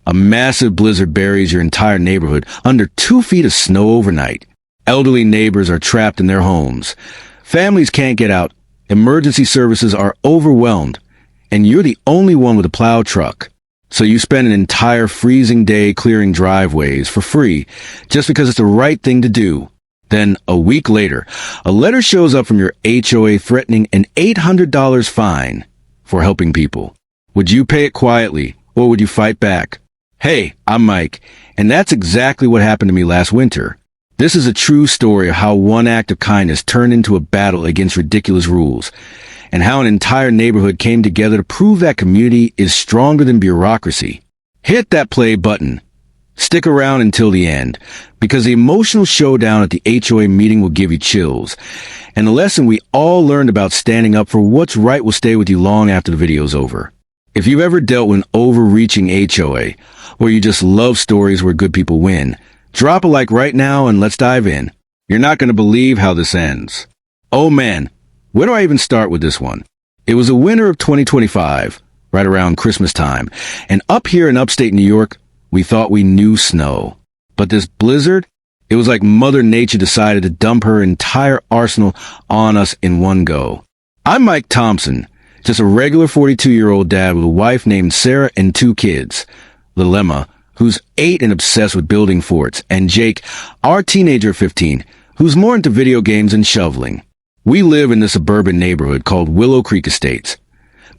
A massive blizzard buries your entire neighborhood under 2 feet of snow overnight. Elderly neighbors are trapped in their homes. Families can't get out. Emergency services are overwhelmed. And you're the only one with a plow truck. So you spend an entire freezing day clearing driveways for free just because it's the right thing to do. Then, a week later, a letter shows up from your HOA threatening an $800 fine for helping people. Would you pay it quietly, or would you fight back? Hey, I'm Mike, and that's exactly what happened to me last winter. This is a true story of how one act of kindness turned into a battle against ridiculous rules, and how an entire neighborhood came together to prove that community is stronger than bureaucracy. Hit that play button. Stick around until the end, because the emotional showdown at the HOA meeting will give you chills, and the lesson we all learned about standing up for what's right will stay with you long after the video's over. If you've ever dealt with an overreaching HOA, or you just love stories where good people win, drop a like right now and let's dive in. You're not going to believe how this ends. Oh man, where do I even start with this one? It was the winter of 2025, right around Christmas time, and up here in upstate New York, we thought we knew snow. But this blizzard, it was like Mother Nature decided to dump her entire arsenal on us in one go. I'm Mike Thompson, just a regular 42-year-old dad with a wife named Sarah and 2 kids. Little Emma, who's 8 and obsessed with building forts, and Jake, our teenager of 15, who's more into video games and shoveling. We live in this suburban neighborhood called Willow Creek Estates.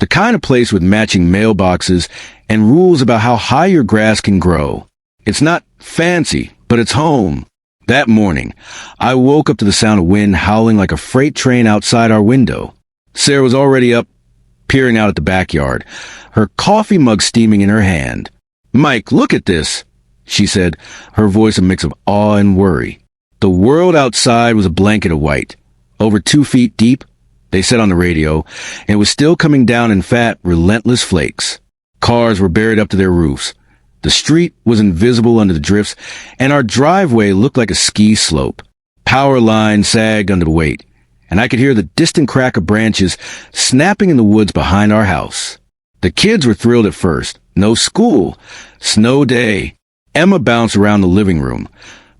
The kind of place with matching mailboxes and rules about how high your grass can grow. It's not fancy, but it's home. That morning, I woke up to the sound of wind howling like a freight train outside our window. Sarah was already up, peering out at the backyard, her coffee mug steaming in her hand. "Mike, look at this," she said, her voice a mix of awe and worry. The world outside was a blanket of white, over 2 feet deep, they said on the radio, and it was still coming down in fat, relentless flakes. Cars were buried up to their roofs. The street was invisible under the drifts, and our driveway looked like a ski slope. Power lines sagged under the weight, and I could hear the distant crack of branches snapping in the woods behind our house. The kids were thrilled at first. No school. Snow day. Emma bounced around the living room,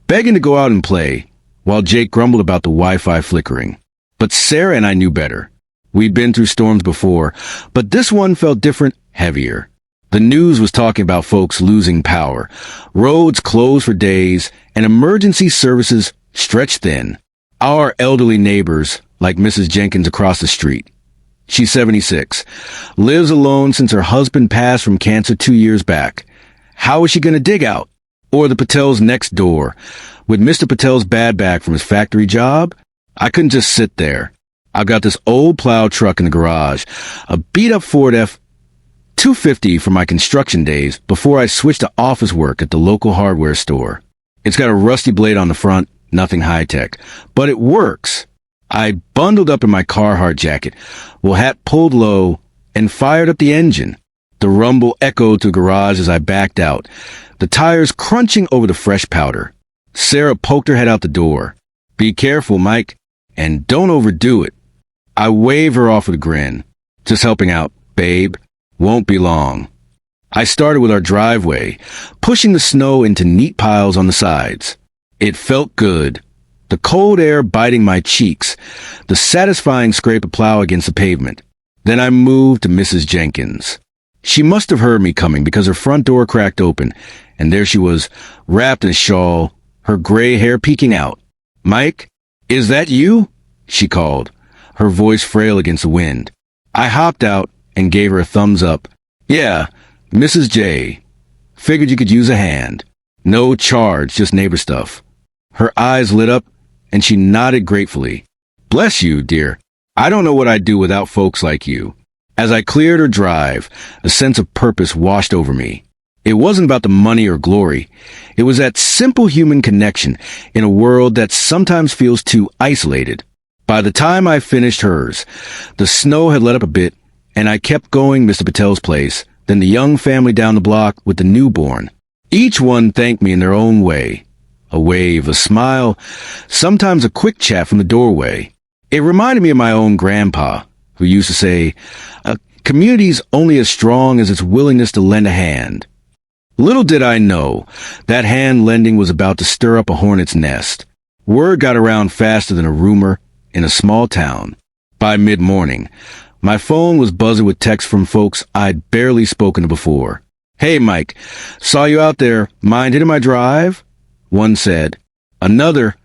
begging to go out and play, while Jake grumbled about the Wi-Fi flickering. But Sarah and I knew better. We'd been through storms before, but this one felt different, heavier. The news was talking about folks losing power, roads closed for days, and emergency services stretched thin. Our elderly neighbors, like Mrs. Jenkins across the street. She's 76, lives alone since her husband passed from cancer 2 years back. How is she going to dig out? Or the Patels next door, with Mr. Patel's bad back from his factory job? I couldn't just sit there. I've got this old plow truck in the garage, a beat-up Ford F-250 from my construction days before I switched to office work at the local hardware store. It's got a rusty blade on the front, nothing high-tech, but it works. I bundled up in my Carhartt jacket, while hat pulled low, and fired up the engine. The rumble echoed through the garage as I backed out, the tires crunching over the fresh powder. Sarah poked her head out the door. "Be careful, Mike, and don't overdo it." I waved her off with a grin. "Just helping out, babe. Won't be long." I started with our driveway, pushing the snow into neat piles on the sides. It felt good. The cold air biting my cheeks, the satisfying scrape of plow against the pavement. Then I moved to Mrs. Jenkins. She must have heard me coming because her front door cracked open, and there she was, wrapped in a shawl, her gray hair peeking out. "Mike, is that you?" she called, her voice frail against the wind. I hopped out and gave her a thumbs up. "Yeah, Mrs. J. Figured you could use a hand. No charge, just neighbor stuff." Her eyes lit up, and she nodded gratefully. "Bless you, dear. I don't know what I'd do without folks like you." As I cleared her drive, a sense of purpose washed over me. It wasn't about the money or glory. It was that simple human connection in a world that sometimes feels too isolated. By the time I finished hers, the snow had let up a bit, and I kept going Mr. Patel's place, then the young family down the block with the newborn. Each one thanked me in their own way. A wave, a smile, sometimes a quick chat from the doorway. It reminded me of my own grandpa, who used to say, "A community's only as strong as its willingness to lend a hand." Little did I know, that hand lending was about to stir up a hornet's nest. Word got around faster than a rumor in a small town. By mid-morning, my phone was buzzing with texts from folks I'd barely spoken to before. "Hey, Mike, saw you out there. Mind hitting my drive?" One said. Another,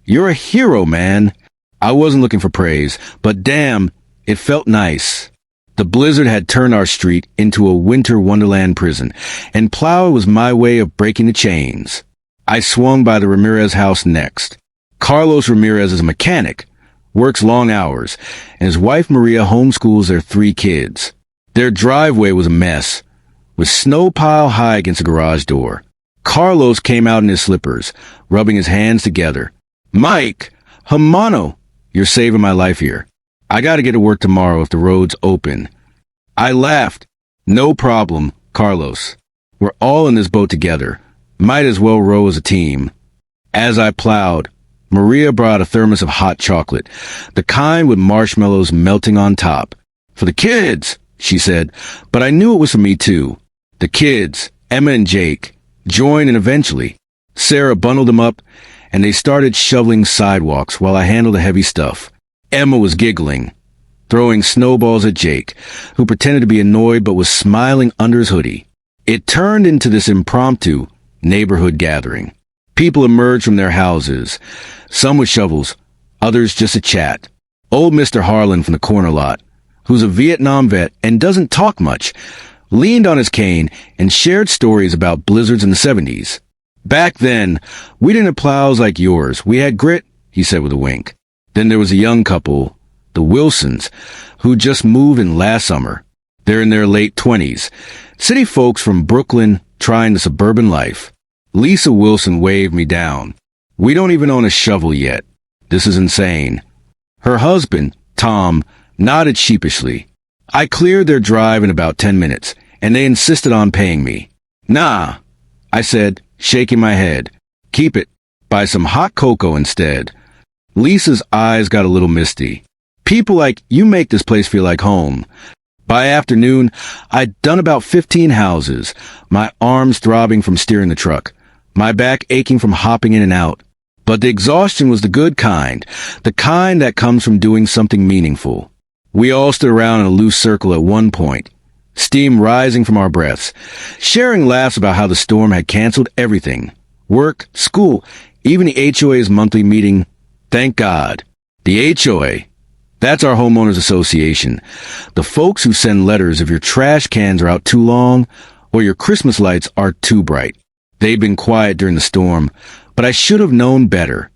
"You're a hero, man." I wasn't looking for praise, but damn, it felt nice. The blizzard had turned our street into a winter wonderland prison, and Plowed was my way of breaking the chains. I swung by the Ramirez house next. Carlos Ramirez is a mechanic, works long hours, and his wife Maria homeschools their 3 kids. Their driveway was a mess, with snow pile high against the garage door. Carlos came out in his slippers, rubbing his hands together. "Mike, Hermano, you're saving my life here. I gotta get to work tomorrow if the road's open." I laughed. "No problem, Carlos. We're all in this boat together. Might as well row as a team." As I plowed, Maria brought a thermos of hot chocolate, the kind with marshmallows melting on top. "For the kids," she said, but I knew it was for me too. The kids, Emma and Jake, joined, and eventually, Sarah bundled them up, and they started shoveling sidewalks while I handled the heavy stuff. Emma was giggling, throwing snowballs at Jake, who pretended to be annoyed but was smiling under his hoodie. It turned into this impromptu neighborhood gathering. People emerged from their houses, some with shovels, others just to chat. Old Mr. Harlan from the corner lot, who's a Vietnam vet and doesn't talk much, leaned on his cane and shared stories about blizzards in the 70s. "Back then, we didn't have plows like yours. We had grit," he said with a wink. Then there was a young couple, the Wilsons, who just moved in last summer. They're in their late 20s, city folks from Brooklyn trying the suburban life. Lisa Wilson waved me down. "We don't even own a shovel yet. This is insane." Her husband, Tom, nodded sheepishly. I cleared their drive in about 10 minutes, and they insisted on paying me. "Nah," I said, shaking my head. "Keep it. Buy some hot cocoa instead." Lisa's eyes got a little misty. "People like you make this place feel like home." By afternoon, I'd done about 15 houses, my arms throbbing from steering the truck, my back aching from hopping in and out. But the exhaustion was the good kind, the kind that comes from doing something meaningful. We all stood around in a loose circle at one point, steam rising from our breaths, sharing laughs about how the storm had canceled everything. Work, school, even the HOA's monthly meeting. Thank God. The HOA. That's our homeowners association. The folks who send letters if your trash cans are out too long or your Christmas lights are too bright. They've been quiet during the storm, but I should have known better.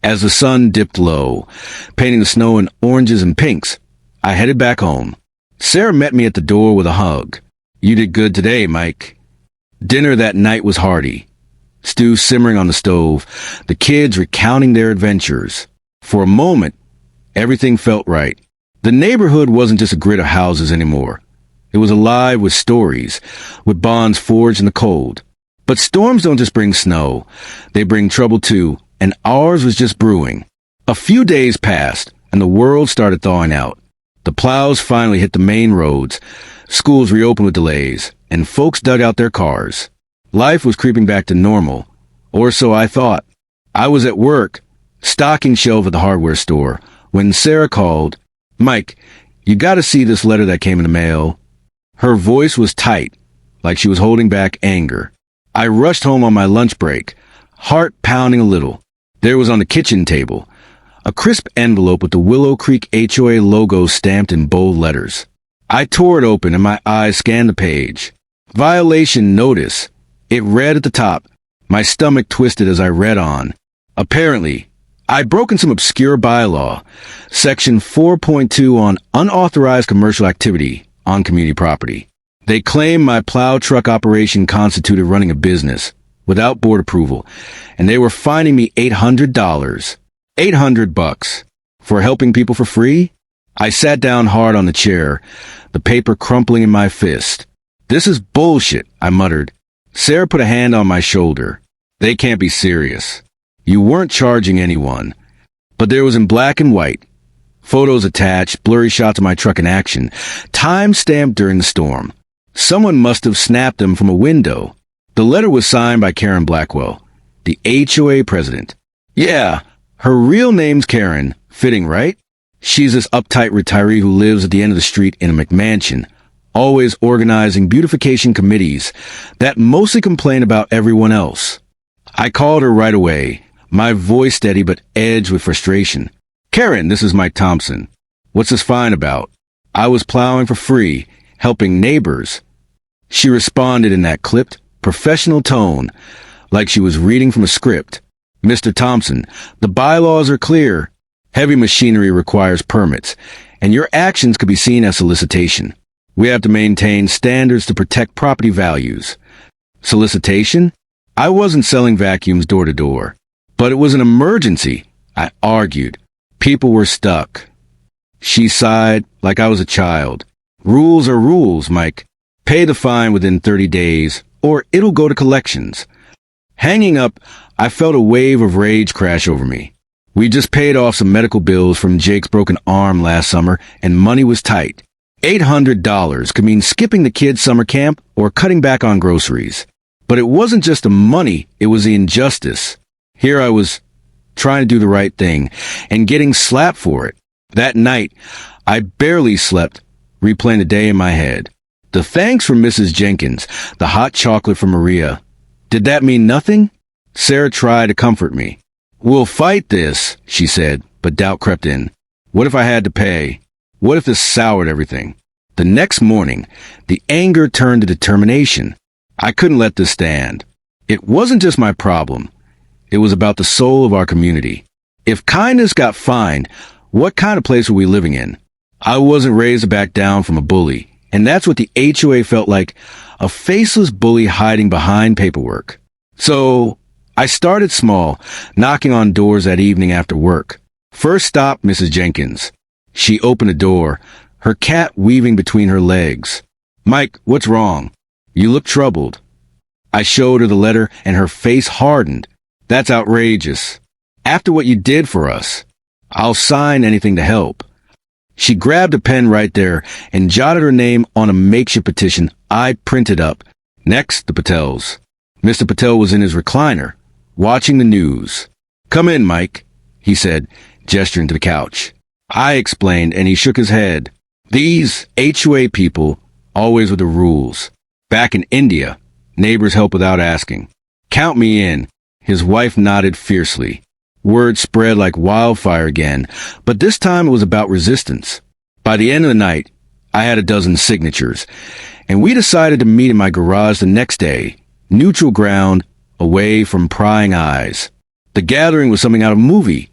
As the sun dipped low, painting the snow in oranges and pinks, I headed back home. Sarah met me at the door with a hug. "You did good today, Mike." Dinner that night was hearty. Stew simmering on the stove, the kids recounting their adventures. For a moment, everything felt right. The neighborhood wasn't just a grid of houses anymore. It was alive with stories, with bonds forged in the cold. But storms don't just bring snow. They bring trouble too, and ours was just brewing. A few days passed, and the world started thawing out. The plows finally hit the main roads, schools reopened with delays, and folks dug out their cars. Life was creeping back to normal, or so I thought. I was at work, stocking shelves at the hardware store, when Sarah called. "Mike, you gotta see this letter that came in the mail." Her voice was tight, like she was holding back anger. I rushed home on my lunch break, heart pounding a little. There was on the kitchen table a crisp envelope with the Willow Creek HOA logo stamped in bold letters. I tore it open and my eyes scanned the page. Violation notice. It read at the top. My stomach twisted as I read on. Apparently, I'd broken some obscure bylaw, Section 4.2 on unauthorized commercial activity on community property. They claimed my plow truck operation constituted running a business without board approval, and they were fining me $800. $800 for helping people for free? I sat down hard on the chair, the paper crumpling in my fist. "This is bullshit," I muttered. Sarah put a hand on my shoulder. "They can't be serious. You weren't charging anyone." But there was in black and white, photos attached, blurry shots of my truck in action, time stamped during the storm. Someone must have snapped them from a window. The letter was signed by Karen Blackwell, the HOA president. Yeah, her real name's Karen. Fitting, right? She's this uptight retiree who lives at the end of the street in a McMansion, always organizing beautification committees that mostly complain about everyone else. I called her right away, my voice steady but edged with frustration. Karen, this is Mike Thompson. What's this fine about? I was plowing for free, helping neighbors. She responded in that clipped, professional tone, like she was reading from a script. Mr. Thompson, the bylaws are clear. Heavy machinery requires permits, and your actions could be seen as solicitation. We have to maintain standards to protect property values. Solicitation? I wasn't selling vacuums door to door. But it was an emergency, I argued. People were stuck. She sighed like I was a child. Rules are rules, Mike. Pay the fine within 30 days, or it'll go to collections. Hanging up, I felt a wave of rage crash over me. We just paid off some medical bills from Jake's broken arm last summer, and money was tight. $800 could mean skipping the kids' summer camp or cutting back on groceries. But it wasn't just the money, it was the injustice. Here I was, trying to do the right thing, and getting slapped for it. That night, I barely slept, replaying the day in my head. The thanks from Mrs. Jenkins, the hot chocolate from Maria. Did that mean nothing? Sarah tried to comfort me. We'll fight this, she said, but doubt crept in. What if I had to pay? What if this soured everything? The next morning, the anger turned to determination. I couldn't let this stand. It wasn't just my problem. It was about the soul of our community. If kindness got fined, what kind of place were we living in? I wasn't raised to back down from a bully, and that's what the HOA felt like, a faceless bully hiding behind paperwork. So I started small, knocking on doors that evening after work. First stop, Mrs. Jenkins. She opened the door, her cat weaving between her legs. Mike, what's wrong? You look troubled. I showed her the letter, and her face hardened. That's outrageous. After what you did for us, I'll sign anything to help. She grabbed a pen right there and jotted her name on a makeshift petition I printed up. Next, the Patels. Mr. Patel was in his recliner, watching the news. Come in, Mike, he said, gesturing to the couch. I explained, and he shook his head. These HOA people, always with the rules. Back in India, neighbors help without asking. Count me in. His wife nodded fiercely. Word spread like wildfire again, but this time it was about resistance. By the end of the night, I had a dozen signatures, and we decided to meet in my garage the next day, neutral ground, away from prying eyes. The gathering was something out of a movie.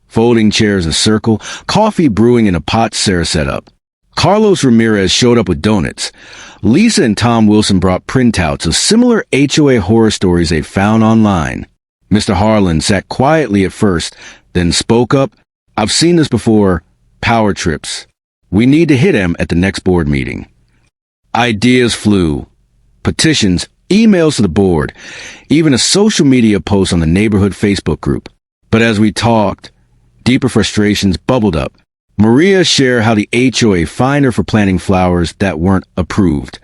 Folding chairs in a circle, coffee brewing in a pot Sarah set up. Carlos Ramirez showed up with donuts. Lisa and Tom Wilson brought printouts of similar HOA horror stories they found online. Mr. Harlan sat quietly at first, then spoke up. I've seen this before. Power trips. We need to hit him at the next board meeting. Ideas flew. Petitions, emails to the board, even a social media post on the neighborhood Facebook group. But as we talked, deeper frustrations bubbled up. Maria shared how the HOA fined her for planting flowers that weren't approved.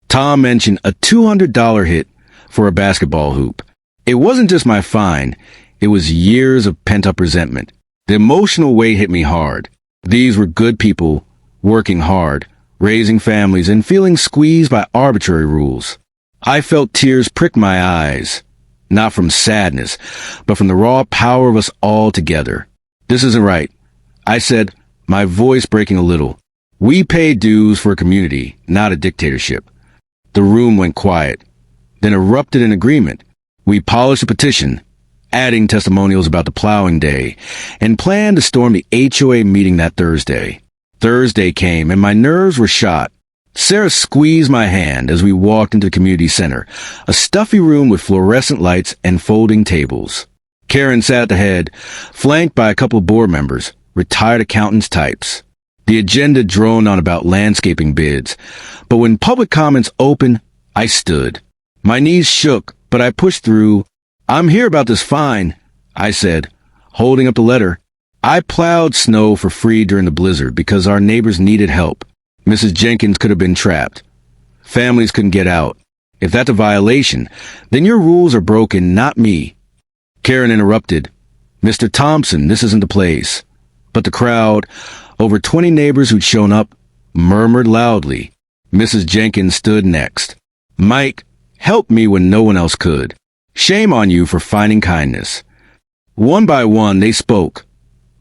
Tom mentioned a $200 hit for a basketball hoop. It wasn't just my fine, it was years of pent-up resentment. The emotional weight hit me hard. These were good people, working hard, raising families, and feeling squeezed by arbitrary rules. I felt tears prick my eyes, not from sadness, but from the raw power of us all together. This isn't right, I said, my voice breaking a little. We pay dues for a community, not a dictatorship. The room went quiet, then erupted in agreement. We polished a petition, adding testimonials about the plowing day, and planned to storm the HOA meeting that Thursday. Thursday came, and my nerves were shot. Sarah squeezed my hand as we walked into the community center, a stuffy room with fluorescent lights and folding tables. Karen sat at the head, flanked by a couple of board members, retired accountants types. The agenda droned on about landscaping bids, but when public comments opened, I stood. My knees shook, but I pushed through. I'm here about this fine, I said, holding up the letter. I plowed snow for free during the blizzard because our neighbors needed help. Mrs. Jenkins could have been trapped. Families couldn't get out. If that's a violation, then your rules are broken, not me. Karen interrupted. Mr. Thompson, this isn't the place. But the crowd, over 20 neighbors who'd shown up, murmured loudly. Mrs. Jenkins stood next. Mike, help me when no one else could. Shame on you for finding kindness. One by one, they spoke.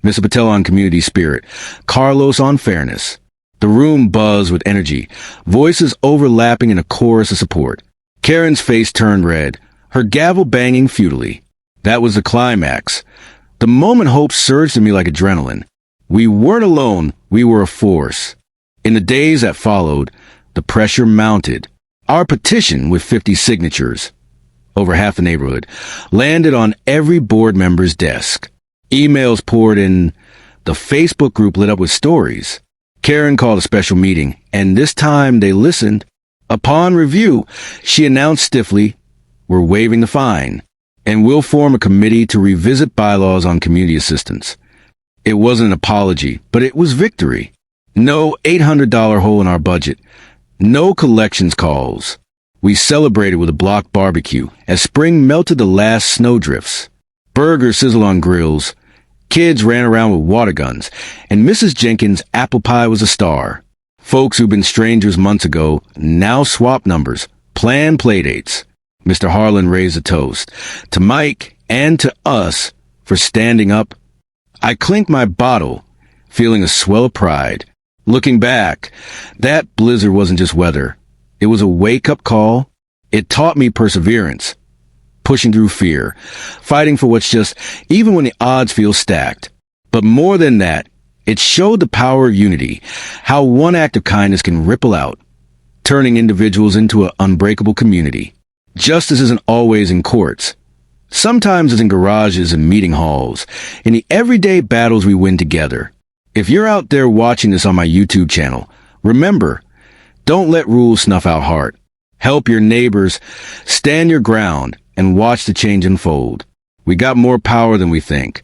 Mr. Patel on community spirit, Carlos on fairness. The room buzzed with energy, voices overlapping in a chorus of support. Karen's face turned red, her gavel banging futilely. That was the climax. The moment hope surged in me like adrenaline. We weren't alone, we were a force. In the days that followed, the pressure mounted. Our petition, with 50 signatures, over half the neighborhood, landed on every board member's desk. Emails poured in. The Facebook group lit up with stories. Karen called a special meeting, and this time they listened. Upon review, she announced stiffly, we're waiving the fine, and we'll form a committee to revisit bylaws on community assistance. It wasn't an apology, but it was victory. No $800 hole in our budget. No collections calls. We celebrated with a block barbecue as spring melted the last snowdrifts. Burgers sizzled on grills. Kids ran around with water guns, and Mrs. Jenkins' apple pie was a star. Folks who'd been strangers months ago now swapped numbers, planned playdates. Mr. Harlan raised a toast to Mike and to us for standing up. I clinked my bottle, feeling a swell of pride. Looking back, that blizzard wasn't just weather. It was a wake-up call. It taught me perseverance, pushing through fear, fighting for what's just, even when the odds feel stacked. But more than that, it showed the power of unity, how one act of kindness can ripple out, turning individuals into an unbreakable community. Justice isn't always in courts. Sometimes it's in garages and meeting halls, in the everyday battles we win together. If you're out there watching this on my YouTube channel, remember, don't let rules snuff out heart. Help your neighbors, stand your ground, and watch the change unfold. We got more power than we think.